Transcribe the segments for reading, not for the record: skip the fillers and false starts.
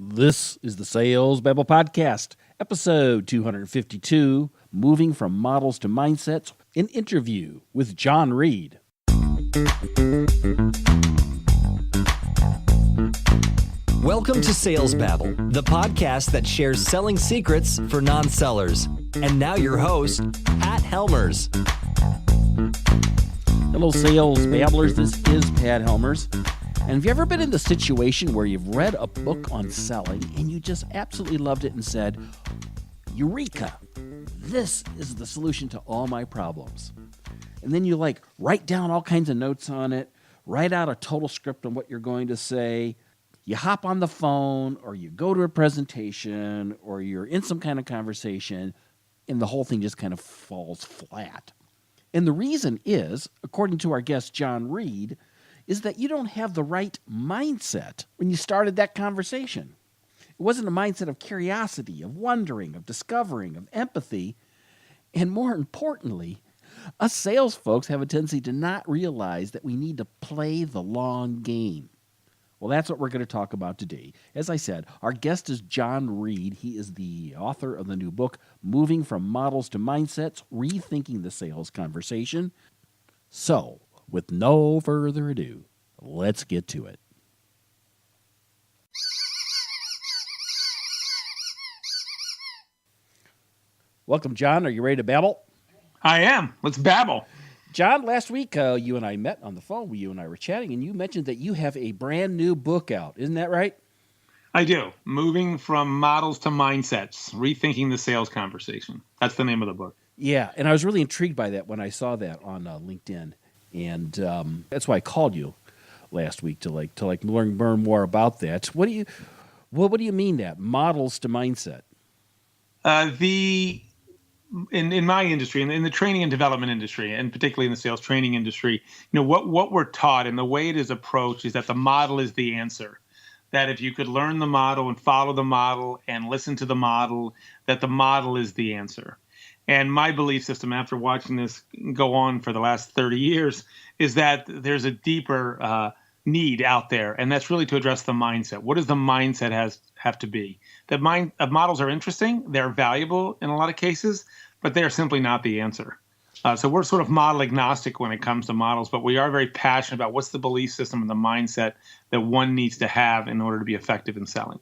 This is the Sales Babble Podcast, episode 252, Moving from Models to Mindsets, an interview with John Reid. Welcome to Sales Babble, the podcast that shares selling secrets for non-sellers. And now your host, Pat Helmers. Hello, Sales Babblers. This is Pat Helmers. And have you ever been in the situation where you've read a book on selling and you just absolutely loved it and said, Eureka, this is the solution to all my problems. And then you write down all kinds of notes on it, write out a total script on what you're going to say. You hop on the phone or you go to a presentation or you're in some kind of conversation and the whole thing just kind of falls flat. And the reason is, according to our guest John Reid, is that you don't have the right mindset when you started that conversation. It wasn't a mindset of curiosity, of wondering, of discovering, of empathy. And more importantly, us sales folks have a tendency to not realize that we need to play the long game. Well, that's what we're going to talk about today. As I said, our guest is John Reid. He is the author of the new book, Moving from Models to Mindsets, Rethinking the Sales Conversation. So, with no further ado, let's get to it. Welcome, John. Are you ready to babble? I am. Let's babble. John, last week you and I met on the phone. You and I were chatting, and you mentioned that you have a brand new book out. Isn't that right? I do. Moving from Models to Mindsets, Rethinking the Sales Conversation. That's the name of the book. Yeah, and I was really intrigued by that when I saw that on LinkedIn. And that's why I called you last week to learn more about that. What do you mean that models to mindset? In my industry, in the training and development industry, and particularly in the sales training industry, what we're taught and the way it is approached is that the model is the answer. That if you could learn the model and follow the model and listen to the model, that the model is the answer. And my belief system, after watching this go on for the last 30 years, is that there's a deeper need out there, and that's really to address the mindset. What does the mindset have to be? That models are interesting, they're valuable in a lot of cases, but they are simply not the answer. So we're sort of model agnostic when it comes to models, but we are very passionate about what's the belief system and the mindset that one needs to have in order to be effective in selling.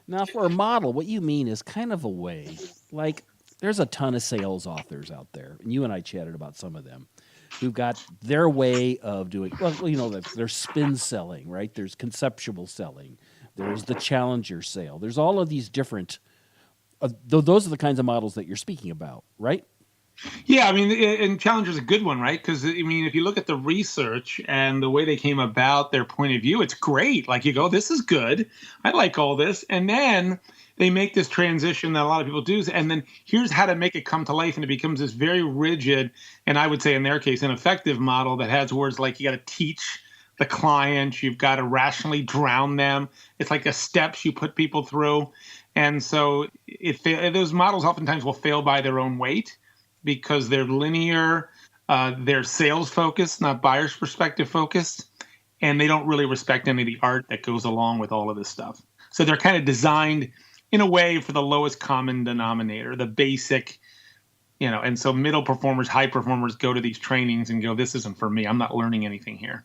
Now, for a model, what you mean is kind of a way, like there's a ton of sales authors out there, and you and I chatted about some of them, who've got their way of doing, there's spin selling, right? There's conceptual selling. There's the challenger sale. There's all of these different, those are the kinds of models that you're speaking about, right? Yeah, and challenger is a good one, right? Because, if you look at the research and the way they came about their point of view, it's great. Like you go, this is good. I like all this. And then they make this transition that a lot of people do. And then here's how to make it come to life. And it becomes this very rigid, and I would say in their case, an effective model that has words like you got to teach the client, you've got to rationally drown them. It's like a steps you put people through. And so those models oftentimes will fail by their own weight because they're linear, they're sales focused, not buyer's perspective focused, and they don't really respect any of the art that goes along with all of this stuff. So they're kind of designed in a way for the lowest common denominator, the basic, and so middle performers, high performers go to these trainings and go, this isn't for me. I'm not learning anything here.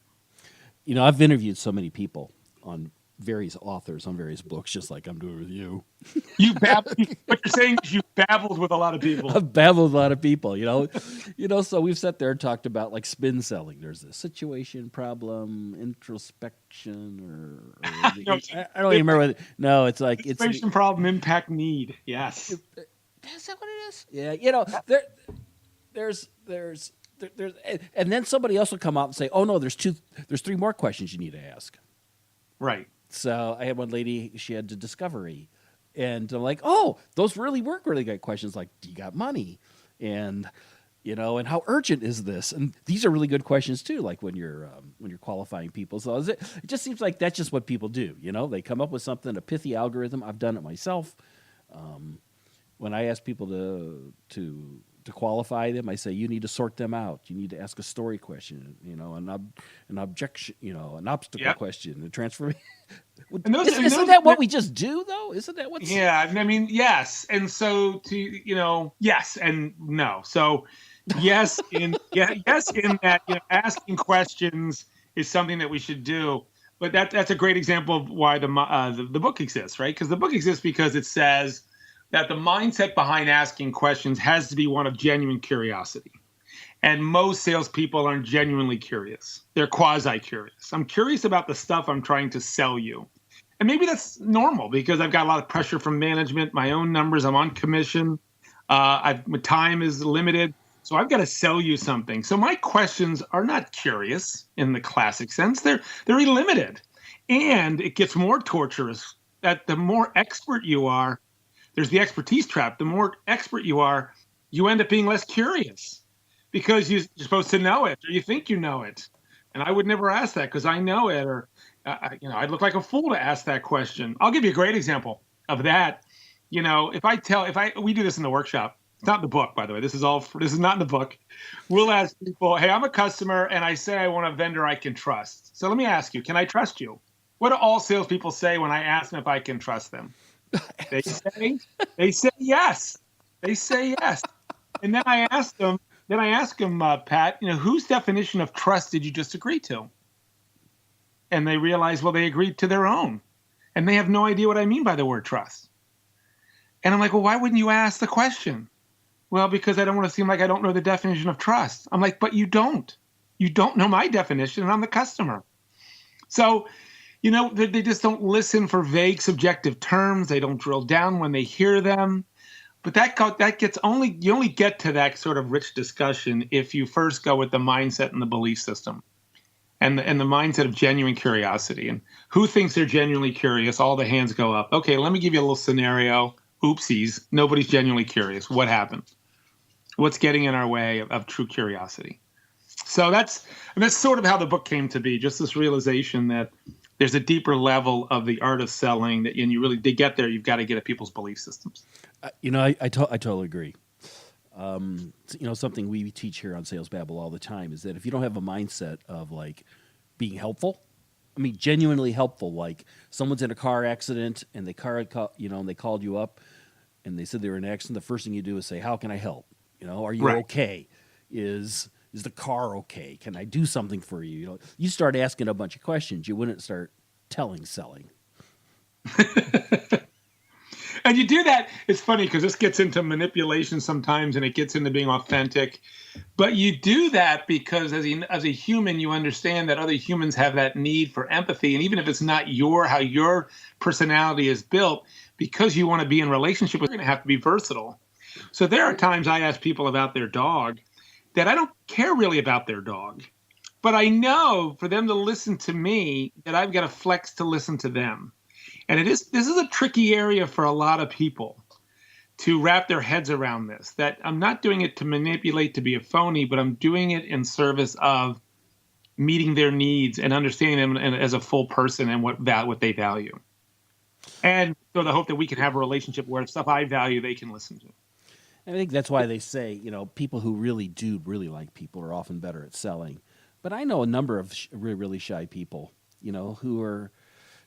I've interviewed so many people on various authors on various books, just like I'm doing with you. What you're saying is you babbled with a lot of people. I've babbled with a lot of people, so we've sat there and talked about like spin selling. There's a situation, problem, introspection, I don't even remember. No, it's like situation, problem, impact, need. Yes. Is that what it is? Yeah. There's and then somebody else will come out and say, oh no, there's three more questions you need to ask. Right. So I had one lady, she had the discovery, and I'm like, oh, those really were really good questions. Like, do you got money? And, and how urgent is this? And these are really good questions too. Like when you're qualifying people. So it just seems like that's just what people do. They come up with something, a pithy algorithm. I've done it myself. When I ask people to to qualify them, I say you need to sort them out. You need to ask a story question, an objection, an obstacle question, a transfer. And Isn't that what we just do, though? Isn't that what's? Yeah, I mean, yes. And so yes and no. So yes, yes, in that asking questions is something that we should do. But that's a great example of why the book exists, right? Because the book exists because it says that the mindset behind asking questions has to be one of genuine curiosity. And most salespeople aren't genuinely curious. They're quasi-curious. I'm curious about the stuff I'm trying to sell you. And maybe that's normal because I've got a lot of pressure from management, my own numbers, I'm on commission. My time is limited. So I've got to sell you something. So my questions are not curious in the classic sense. They're limited. And it gets more torturous that the more expert you are, there's the expertise trap. The more expert you are, you end up being less curious because you're supposed to know it or you think you know it. And I would never ask that because I know it, or I'd look like a fool to ask that question. I'll give you a great example of that. We do this in the workshop. It's not in the book, by the way. This is not in the book. We'll ask people, hey, I'm a customer and I say I want a vendor I can trust. So let me ask you, can I trust you? What do all salespeople say when I ask them if I can trust them? They say yes. They say yes. And then I ask them, Pat, whose definition of trust did you just agree to? And they realize, well, they agreed to their own. And they have no idea what I mean by the word trust. And I'm like, well, why wouldn't you ask the question? Well, because I don't want to seem like I don't know the definition of trust. I'm like, but you don't. You don't know my definition, and I'm the customer. So, they just don't listen for vague subjective terms. They don't drill down when they hear them. But you only get to that sort of rich discussion if you first go with the mindset and the belief system and the mindset of genuine curiosity. And who thinks they're genuinely curious? All the hands go up. Okay, let me give you a little scenario. Oopsies, nobody's genuinely curious. What happened? What's getting in our way of true curiosity? So that's sort of how the book came to be, just this realization that there's a deeper level of the art of selling that, and to get there, you've got to get at people's belief systems. I totally agree. Something we teach here on Sales Babble all the time is that if you don't have a mindset of like being helpful, genuinely helpful, like someone's in a car accident and they called you up and they said they were in an accident, the first thing you do is say, how can I help? Are you okay? Is the car okay? Can I do something for you? You start asking a bunch of questions. You wouldn't start selling. And you do that. It's funny because this gets into manipulation sometimes, and it gets into being authentic. But you do that because as a human, you understand that other humans have that need for empathy. And even if it's not how your personality is built, because you want to be in relationship with, you're going to have to be versatile. So there are times I ask people about their dog that I don't care really about their dog. But I know for them to listen to me that I've got to flex to listen to them. And this is a tricky area for a lot of people to wrap their heads around this, that I'm not doing it to manipulate, to be a phony, but I'm doing it in service of meeting their needs and understanding them as a full person and what they value. And so the hope that we can have a relationship where stuff I value, they can listen to. I think that's why they say, people who really like people are often better at selling. But I know a number of really shy people, who are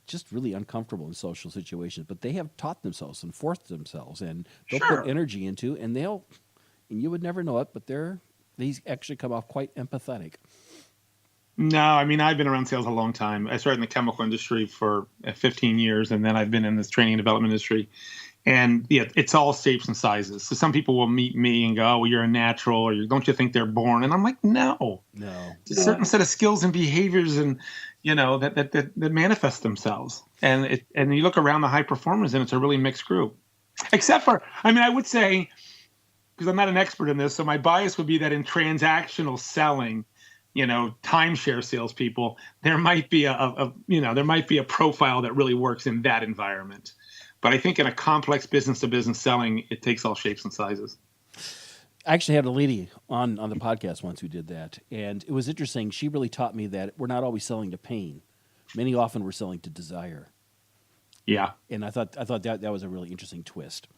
just really uncomfortable in social situations, but they have taught themselves and forced themselves, and they'll put energy into, and you would never know it, but they actually come off quite empathetic. No, I've been around sales a long time. I started in the chemical industry for 15 years, and then I've been in this training and development industry. And yeah, it's all shapes and sizes. So some people will meet me and go, oh, well, you're a natural, or don't you think they're born? And I'm like, no. It's a certain set of skills and behaviors and, that manifest themselves. And you look around the high performers and it's a really mixed group. Except for, I would say, because I'm not an expert in this, so my bias would be that in transactional selling, timeshare salespeople, there might be a profile that really works in that environment. But I think in a complex business-to-business selling, it takes all shapes and sizes. I actually had a lady on the podcast once who did that, and it was interesting. She really taught me that we're not always selling to pain. Many often we're selling to desire. Yeah. And I thought that was a really interesting twist.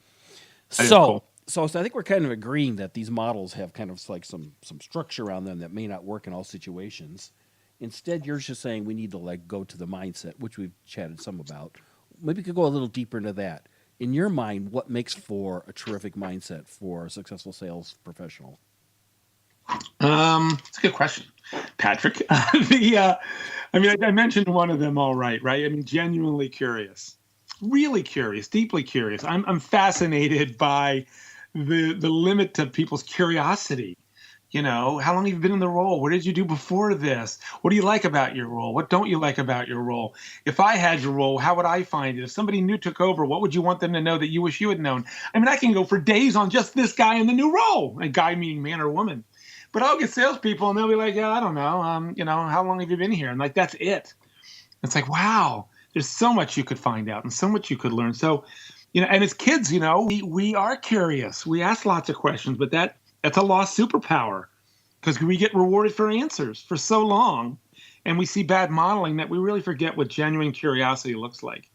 That is cool. So I think we're kind of agreeing that these models have kind of like some structure around them that may not work in all situations. Instead, you're just saying we need to like go to the mindset, which we've chatted some about. Maybe we could go a little deeper into that. In your mind, what makes for a terrific mindset for a successful sales professional? It's a good question, Patrick. I mentioned one of them. All right. I mean, genuinely curious, really curious, deeply curious. I'm fascinated by the limit to people's curiosity. How long have you been in the role? What did you do before this? What do you like about your role? What don't you like about your role? If I had your role, how would I find it? If somebody new took over, what would you want them to know that you wish you had known? I mean, I can go for days on just this guy in the new role, a guy meaning man or woman. But I'll get salespeople and they'll be like, yeah, I don't know. How long have you been here? And like, that's it. It's like, wow, there's so much you could find out and so much you could learn. So, and as kids, we are curious. We ask lots of questions, but that's a lost superpower because we get rewarded for answers for so long. And we see bad modeling that we really forget what genuine curiosity looks like.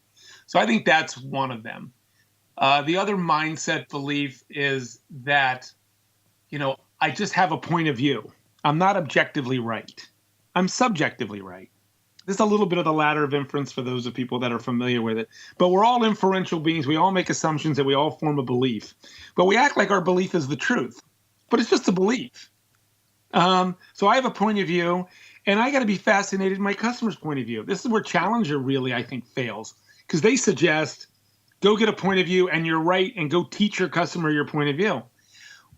So I think that's one of them. The other mindset belief is that, I just have a point of view. I'm not objectively right. I'm subjectively right. This is a little bit of the ladder of inference for those of people that are familiar with it. But we're all inferential beings. We all make assumptions and we all form a belief. But we act like our belief is the truth. But it's just a belief. So I have a point of view, and I got to be fascinated in my customer's point of view. This is where Challenger really, I think, fails. Because they suggest, go get a point of view, and you're right, and go teach your customer your point of view.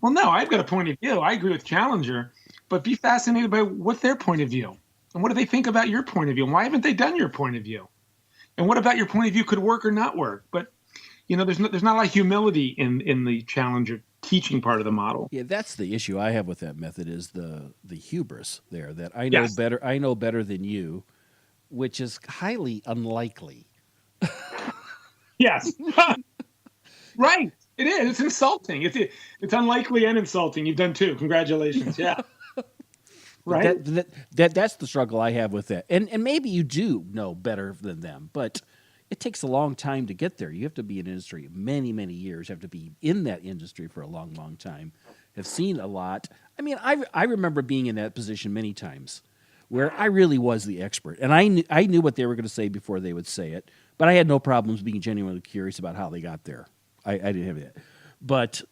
Well, no, I've got a point of view. I agree with Challenger, but be fascinated by what's their point of view. And what do they think about your point of view? And why haven't they done your point of view? And what about your point of view could work or not work? But, there's not a lot of humility in the Challenger teaching part of the model. Yeah, that's the issue I have with that method is the hubris there that I know better. I know better than you, which is highly unlikely. Yes. Right. It is. It's insulting. It's unlikely and insulting. You've done two. Congratulations. Yeah. Right. That's the struggle I have with that. And maybe you do know better than them, but it takes a long time to get there. You have to be in industry many, many years. You have to be in that industry for a long, long time. Have seen a lot. I mean, I remember being in that position many times where I really was the expert. And I knew what they were going to say before they would say it, but I had no problems being genuinely curious about how they got there. I didn't have that. But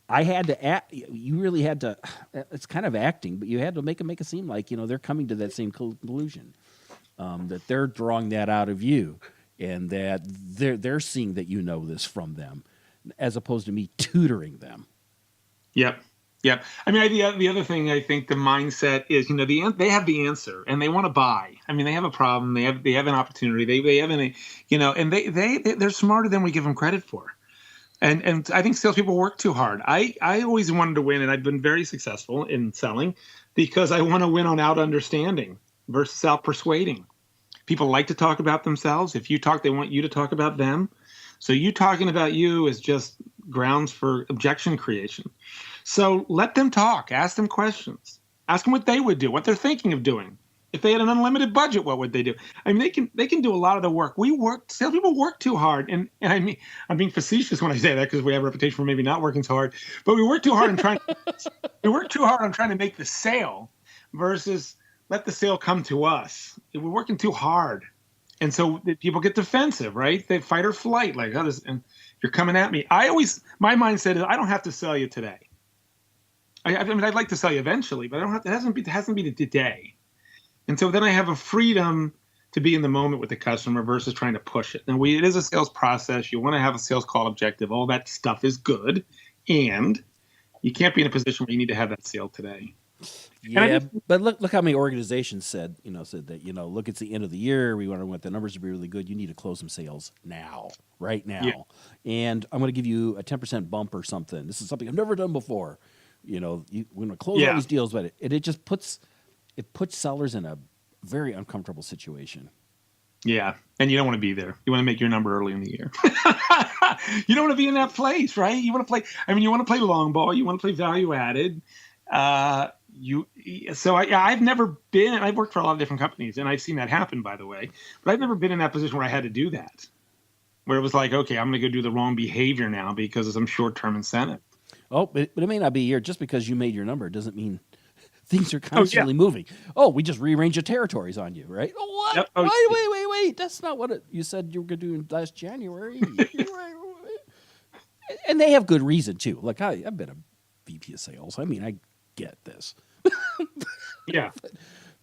I had to act. You really had to. It's kind of acting, but you had to make it seem like they're coming to that same conclusion, that they're drawing that out of you, and that they're seeing that you know this from them, as opposed to me tutoring them. Yep. I mean, the other thing I think the mindset is, they have the answer and they want to buy. I mean, they have a problem. They have an opportunity. They have and they're smarter than we give them credit for. And I think salespeople work too hard. I always wanted to win, and I've been very successful in selling because I want to win on out understanding versus out persuading. People like to talk about themselves. If you talk, they want you to talk about them. So you talking about you is just grounds for objection creation. So let them talk. Ask them questions. Ask them what they would do, what they're thinking of doing. If they had an unlimited budget, what would they do? I mean, they can do a lot of the work. Salespeople work too hard. And I mean, I'm being facetious when I say that because we have a reputation for maybe not working so hard. But we work too hard on trying to make the sale versus let the sale come to us. We're working too hard. And so people get defensive, right? They fight or flight, like, and you're coming at me. My mindset is I don't have to sell you today. I mean, I'd like to sell you eventually, but it hasn't been today. And so then I have a freedom to be in the moment with the customer versus trying to push it. Now, it is a sales process. You want to have a sales call objective. All that stuff is good. And you can't be in a position where you need to have that sale today. Yeah, but look how many organizations said that, look, it's the end of the year. We want the numbers to be really good. You need to close some sales now, right now. Yeah. And I'm going to give you a 10% bump or something. This is something I've never done before. We're going to close all these deals, but it just puts sellers in a very uncomfortable situation. Yeah, and you don't want to be there. You want to make your number early in the year. You don't want to be in that place, right? You want to play. I mean, you want to play long ball. You want to play value added. I've never been. I've worked for a lot of different companies, and I've seen that happen, by the way. But I've never been in that position where I had to do that, where it was like, okay, I'm going to go do the wrong behavior now because of some short-term incentive. Oh, but it may not be a year. Just because you made your number doesn't mean things are constantly moving. Oh, we just rearranged the territories on you, right? Oh, what? Yep. Oh, Wait. That's not what you said you were going to do last January. And they have good reason, too. Like, I've been a VP of sales. I mean, I get this. Yeah.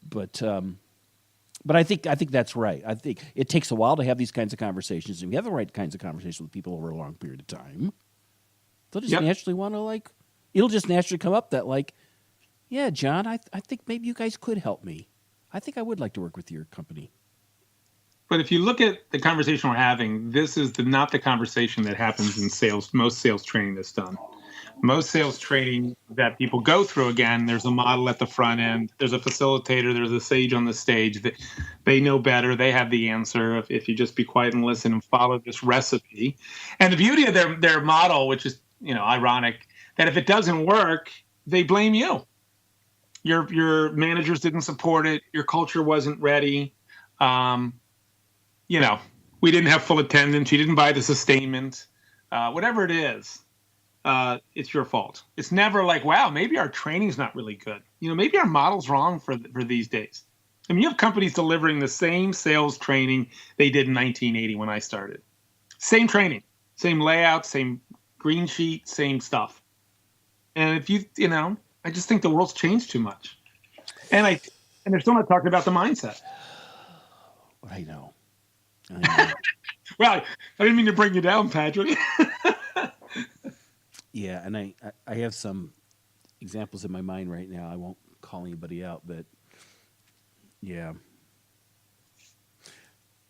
But I think that's right. I think it takes a while to have these kinds of conversations. And we have the right kinds of conversations with people over a long period of time. They'll just naturally want to, it'll just naturally come up that, yeah, John, I think maybe you guys could help me. I think I would like to work with your company. But if you look at the conversation we're having, this is not the conversation that happens in sales. Most sales training that's done. Most sales training that people go through, again, there's a model at the front end. There's a facilitator. There's a sage on the stage. They know better. They have the answer if you just be quiet and listen and follow this recipe. And the beauty of their model, which is ironic, that if it doesn't work, they blame you. Your managers didn't support it. Your culture wasn't ready. We didn't have full attendance. You didn't buy the sustainment. Whatever it is, it's your fault. It's never like, wow, maybe our training's not really good. Maybe our model's wrong for these days. I mean, you have companies delivering the same sales training they did in 1980 when I started. Same training, same layout, same green sheet, same stuff. And if I just think the world's changed too much. And they're still not talking about the mindset. I know. Well, I didn't mean to bring you down, Patrick. Yeah, and I have some examples in my mind right now. I won't call anybody out, but yeah.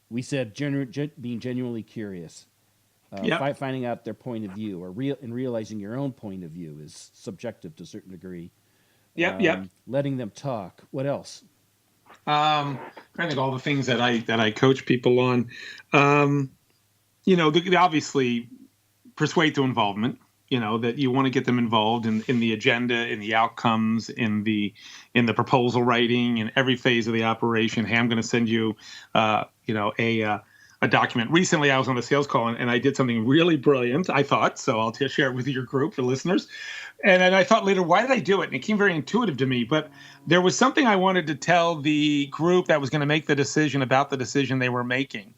We said being genuinely curious. Finding out their point of view or realizing your own point of view is subjective to a certain degree. Yep. Letting them talk. What else? Trying to think all the things that I coach people on. They obviously persuade to involvement. That you want to get them involved in the agenda, in the outcomes, in the proposal writing, in every phase of the operation. Hey, I'm going to send you, a document. Recently, I was on a sales call and I did something really brilliant, I thought. So I'll share it with your group, the listeners. And then I thought later, why did I do it? And it came very intuitive to me. But there was something I wanted to tell the group that was going to make the decision about the decision they were making.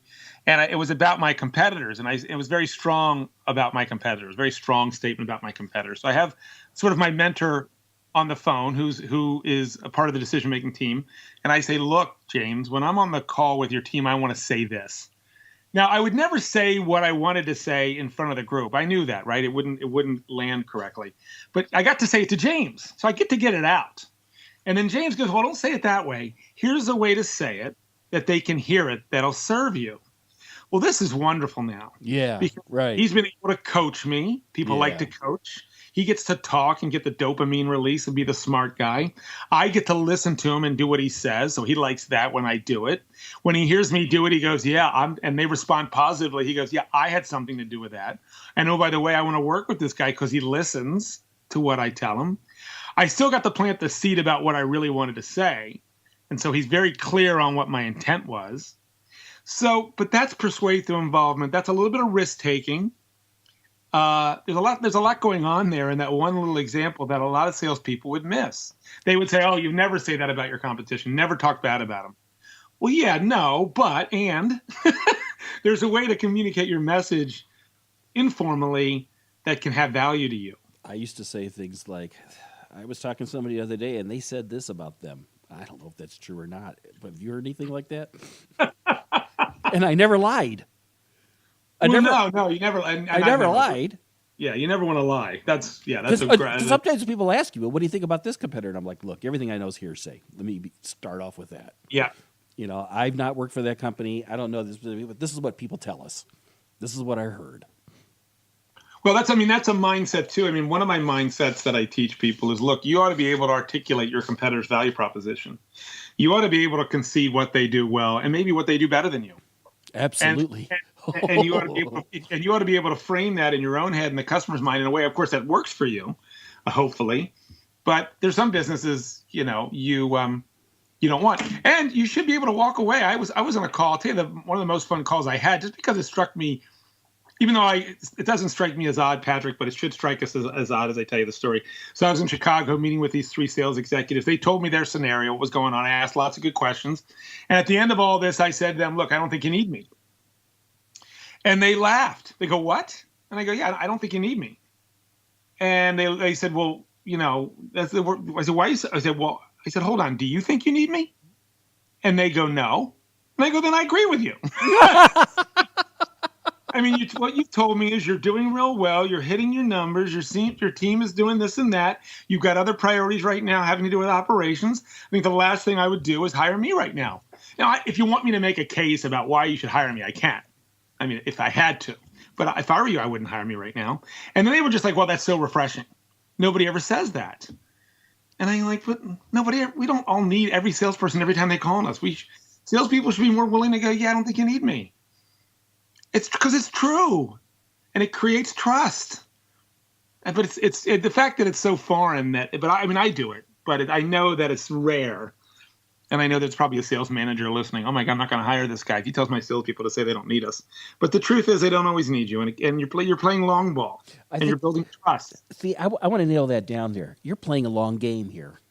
And it was about my competitors. And it was very strong about my competitors, very strong statement about my competitors. So I have sort of my mentor on the phone who is a part of the decision-making team. And I say, look, James, when I'm on the call with your team, I want to say this. Now, I would never say what I wanted to say in front of the group. I knew that, right? It wouldn't land correctly. But I got to say it to James. So I get to get it out. And then James goes, well, don't say it that way. Here's a way to say it that they can hear it that'll serve you. Well, this is wonderful now. Yeah, right. He's been able to coach me. People like to coach. He gets to talk and get the dopamine release and be the smart guy. I get to listen to him and do what he says, so he likes that when I do it. When he hears me do it, he goes, yeah, and they respond positively. He goes, yeah, I had something to do with that. And oh, by the way, I want to work with this guy because he listens to what I tell him. I still got to plant the seed about what I really wanted to say. And so he's very clear on what my intent was. So, but that's persuasive involvement. That's a little bit of risk taking. There's a lot going on there in that one little example that a lot of salespeople would miss. They would say, "Oh, you never say that about your competition. Never talk bad about them." Well, yeah, no, but there's a way to communicate your message informally that can have value to you. I used to say things like, "I was talking to somebody the other day, and they said this about them." I don't know if that's true or not, but have you heard anything like that? And I never lied. No, you never. I never lied. Yeah, you never want to lie. That's a great. Sometimes people ask you, "Well, what do you think about this competitor?" And I'm like, "Look, everything I know is hearsay. Let me start off with that." Yeah. I've not worked for that company. I don't know this, but this is what people tell us. This is what I heard. Well, that's a mindset too. I mean, one of my mindsets that I teach people is, look, you ought to be able to articulate your competitor's value proposition. You ought to be able to conceive what they do well and maybe what they do better than you. Absolutely. And you ought to be able to frame that in your own head and the customer's mind in a way, of course, that works for you, hopefully. But there's some businesses, you don't want, and you should be able to walk away. I was on a call. I'll tell you one of the most fun calls I had, just because it struck me even though it doesn't strike me as odd, Patrick, but it should strike us as odd as I tell you the story. So I was in Chicago meeting with these 3 sales executives. They told me their scenario, what was going on. I asked lots of good questions. And at the end of all this, I said to them, look, I don't think you need me. And they laughed. They go, what? And I go, yeah, I don't think you need me. And they said, well, that's the word. I said, why? I said, hold on. Do you think you need me? And they go, no. And I go, then I agree with you. I mean, what you've told me is you're doing real well. You're hitting your numbers. Your team is doing this and that. You've got other priorities right now having to do with operations. I think the last thing I would do is hire me right now. Now, if you want me to make a case about why you should hire me, I can. I mean, if I had to. But if I were you, I wouldn't hire me right now. And then they were just like, well, that's so refreshing. Nobody ever says that. And I'm like, but we don't all need every salesperson every time they call on us. Salespeople should be more willing to go, yeah, I don't think you need me. It's because it's true, and it creates trust. But it's the fact that it's so foreign that. But I do it, but I know that it's rare, and I know there's probably a sales manager listening. Oh my God, I'm not going to hire this guy if he tells my salespeople to say they don't need us. But the truth is, they don't always need you, and you're playing long ball, you're building trust. See, I want to nail that down there. You're playing a long game here.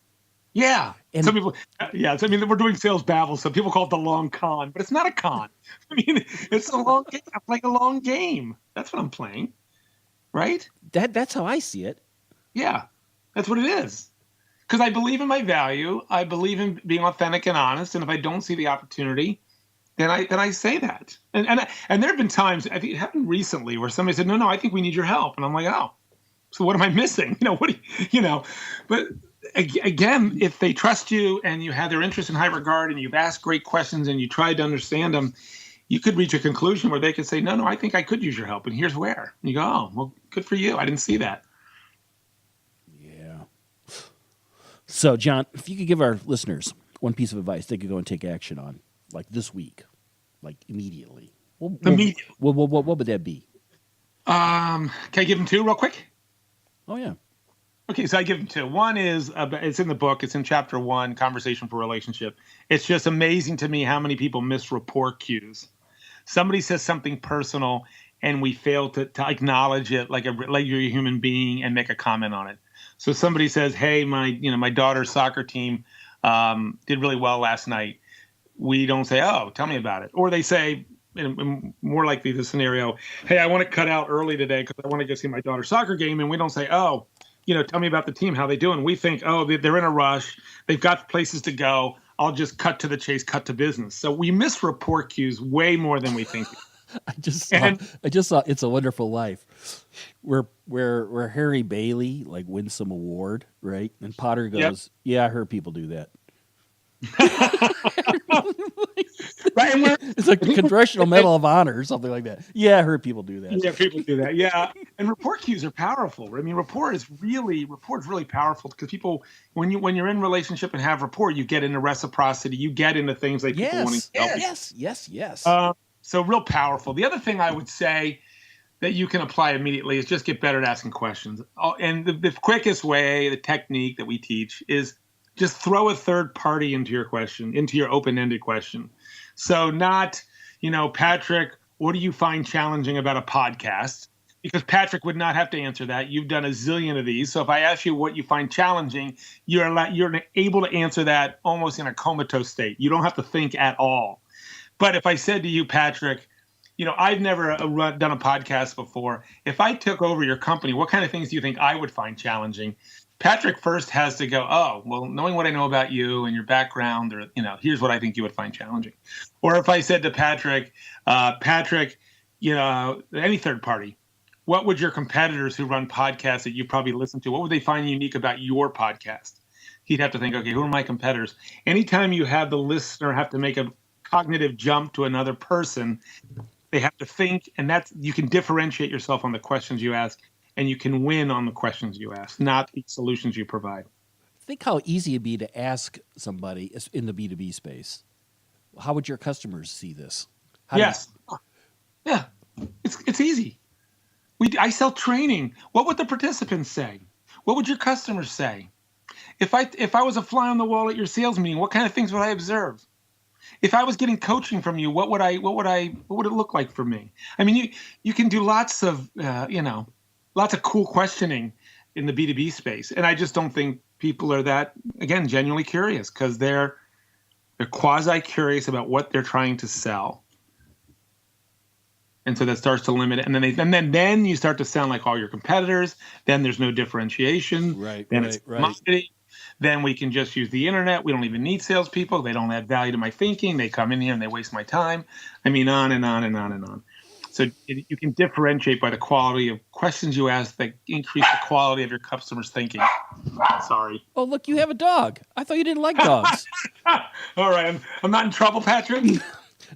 Yeah. And some people, we're doing sales babble, so people call it the long con, but it's not a con. I mean, it's a long game. I'm playing a long game. That's what I'm playing, right? That's how I see it. Yeah, that's what it is. Because I believe in my value. I believe in being authentic and honest. And if I don't see the opportunity, then I say that. And there have been times, I think it happened recently, where somebody said, no, I think we need your help. And I'm like, oh, so what am I missing? But again, if they trust you and you have their interest in high regard and you've asked great questions and you tried to understand them, you could reach a conclusion where they could say, no, I think I could use your help. And here's where. And you go, oh, well, good for you. I didn't see that. Yeah. So, John, if you could give our listeners one piece of advice they could go and take action on, like this week, like immediately. What would that be? Can I give them 2 real quick? Oh, yeah. Okay, so I give them 2. One is, it's in the book. It's in chapter 1, Conversation for Relationship. It's just amazing to me how many people miss rapport cues. Somebody says something personal, and we fail to acknowledge it like you're a human being and make a comment on it. So somebody says, hey, my daughter's soccer team did really well last night. We don't say, oh, tell me about it. Or they say, more likely the scenario, hey, I want to cut out early today because I want to go see my daughter's soccer game. And we don't say, oh, tell me about the team, how they doing. We think, oh, they're in a rush. They've got places to go. I'll just cut to the chase, cut to business. So we miss rapport cues way more than we think. I just saw It's a Wonderful Life, where Harry Bailey wins some award, right? And Potter goes, "Yeah, I heard people do that." Right, it's like the Congressional Medal of Honor or something like that. Yeah, I heard people do that. Yeah, people do that. Yeah, and rapport cues are powerful. I mean, rapport is really powerful because people, when you're in relationship and have rapport, you get into reciprocity. You get into things like people wanting to help you. Yes. So real powerful. The other thing I would say that you can apply immediately is just get better at asking questions. And the quickest way, the technique that we teach is just throw a third party into your question, into your open-ended question. So not, Patrick, what do you find challenging about a podcast? Because Patrick would not have to answer that. You've done a zillion of these. So if I ask you what you find challenging, you're able to answer that almost in a comatose state. You don't have to think at all. But if I said to you, Patrick, I've never done a podcast before. If I took over your company, what kind of things do you think I would find challenging? Patrick first has to go, oh, well, knowing what I know about you and your background, or, here's what I think you would find challenging. Or if I said to Patrick, any third party, what would your competitors who run podcasts that you probably listen to, what would they find unique about your podcast? He'd have to think, okay, who are my competitors? Anytime you have the listener have to make a cognitive jump to another person, they have to think, and you can differentiate yourself on the questions you ask. And you can win on the questions you ask, not the solutions you provide. Think how easy it'd be to ask somebody in the B2B space. How would your customers see this? Yes. Yeah. It's easy. I sell training. What would the participants say? What would your customers say? If I was a fly on the wall at your sales meeting, what kind of things would I observe? if I was getting coaching from you, what would it look like for me? I mean, you can do lots of cool questioning in the B2B space, and I just don't think people are that, again, genuinely curious, because they're quasi curious about what they're trying to sell. And so that starts to limit it. And then you start to sound like all your competitors. Then there's no differentiation. Then it's commodity. Then we can just use the internet. We don't even need salespeople. They don't add value to my thinking. They come in here and they waste my time. I mean, on and on and on and on. So you can differentiate by the quality of questions you ask that increase the quality of your customers' thinking. Sorry. Oh, look, you have a dog. I thought you didn't like dogs. All right. I'm not in trouble, Patrick.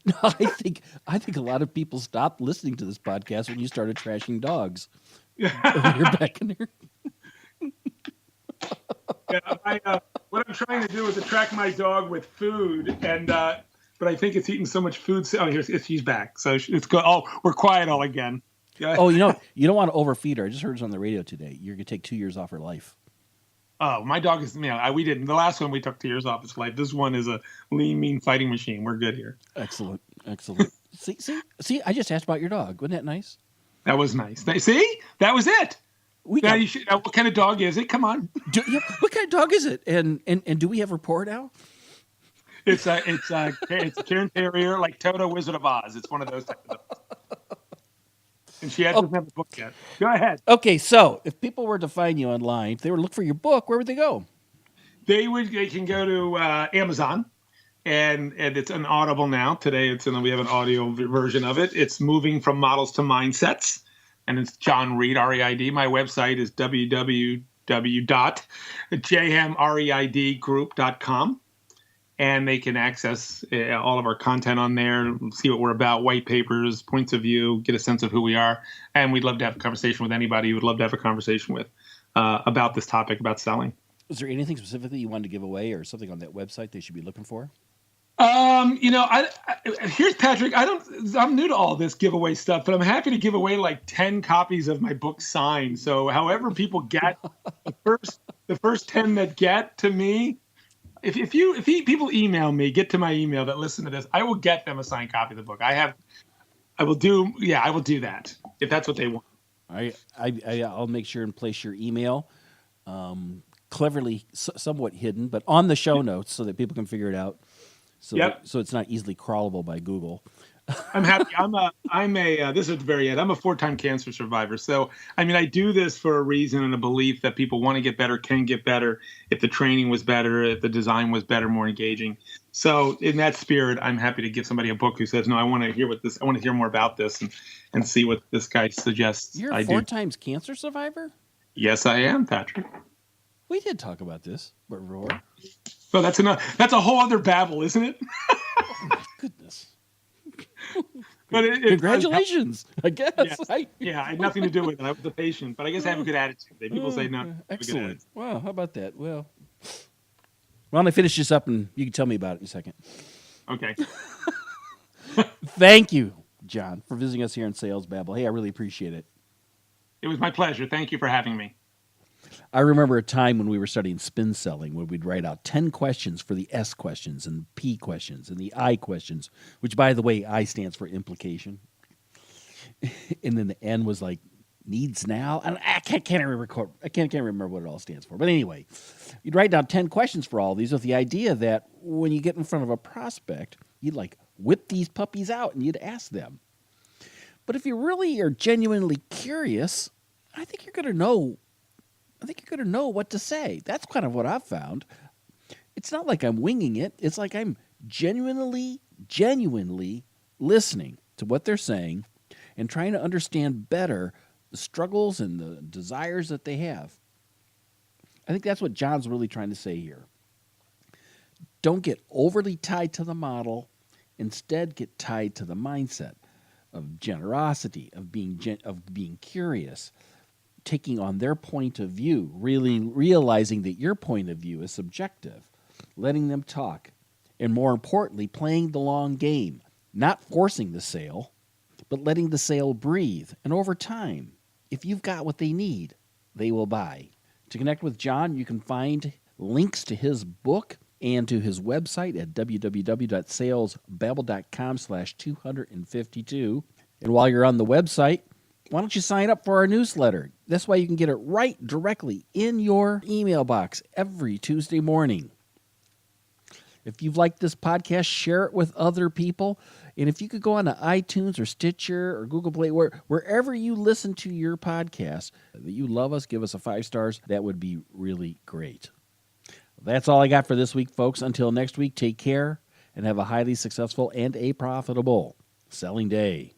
No, I think a lot of people stopped listening to this podcast when you started trashing dogs. You're back in there. What I'm trying to do is attract my dog with food, but I think it's eating so much food. He's back. So it's go. Oh, we're quiet all again. Oh, you don't want to overfeed her. I just heard it on the radio today. You're gonna take 2 years off her life. Oh, my dog is. We didn't. The last one we took 2 years off his life. This one is a lean, mean fighting machine. We're good here. Excellent. See. I just asked about your dog. Wasn't that nice? That was nice. See, that was it. What kind of dog is it? Come on. What kind of dog is it? And do we have rapport now? It's a Cairn Terrier, like Toto, Wizard of Oz. It's one of those types of dogs. And she doesn't have a book yet. Go ahead. Okay, so if people were to find you online, if they were to look for your book, where would they go? They can go to Amazon, and it's an Audible now. Today we have an audio version of it. It's Moving from Models to Mindsets, and it's John Reid, R-E-I-D. My website is www.jmreidgroup.com. And they can access all of our content on there, see what we're about, white papers, points of view, get a sense of who we are. And we'd love to have a conversation with anybody you would love to have a conversation with about this topic, about selling. Is there anything specifically you wanted to give away or something on that website they should be looking for? Here's Patrick. I'm new to all this giveaway stuff, but I'm happy to give away like 10 copies of my book signed. So however people get the first 10 that get to me, if people email me, get to my email that listen to this, I will get them a signed copy of the book. I will do that if that's what they want. I'll make sure and place your email, cleverly somewhat hidden, but on the show notes so that people can figure it out. So it's not easily crawlable by Google. I'm happy. This is at the very end. I'm a 4-time cancer survivor. So, I mean, I do this for a reason and a belief that people want to get better, can get better, if the training was better, if the design was better, more engaging. So in that spirit, I'm happy to give somebody a book who says, no, I want to hear more about this and see what this guy suggests. You're a 4 times cancer survivor? Yes, I am, Patrick. We did talk about this before. Well, that's a whole other babble, isn't it? Oh, my goodness. But congratulations, I guess. I had nothing to do with it. I was a patient, but I guess I have a good attitude. People say no. Excellent. Wow, how about that? Well, why don't I finish this up and you can tell me about it in a second. Okay. Thank you, John, for visiting us here in Sales Babble. Hey, I really appreciate it. It was my pleasure. Thank you for having me. I remember a time when we were studying spin selling where we'd write out 10 questions for the S questions and P questions and the I questions, which, by the way, I stands for implication. And then the N was like needs now. And I can't remember what it all stands for. But anyway, you'd write down 10 questions for all these with the idea that when you get in front of a prospect, you'd like whip these puppies out and you'd ask them. But if you really are genuinely curious, I think you're going to know what to say. That's kind of what I've found. It's not like I'm winging it. It's like I'm genuinely listening to what they're saying and trying to understand better the struggles and the desires that they have. I think that's what John's really trying to say here. Don't get overly tied to the model. Instead, get tied to the mindset of generosity, of being curious, taking on their point of view, really realizing that your point of view is subjective, letting them talk, and more importantly, playing the long game, not forcing the sale, but letting the sale breathe. And over time, if you've got what they need, they will buy. To connect with John, you can find links to his book and to his website at www.salesbabble.com/252. And while you're on the website, why don't you sign up for our newsletter? This way you can get it right directly in your email box every Tuesday morning. If you've liked this podcast, share it with other people. And if you could go on to iTunes or Stitcher or Google Play, wherever you listen to your podcast, that you love us, give us a 5 stars. That would be really great. That's all I got for this week, folks. Until next week, take care and have a highly successful and a profitable selling day.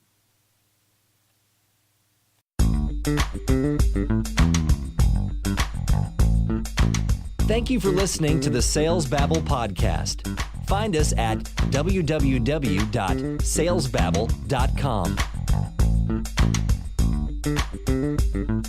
Thank you for listening to the Sales Babble podcast. Find us at www.salesbabble.com.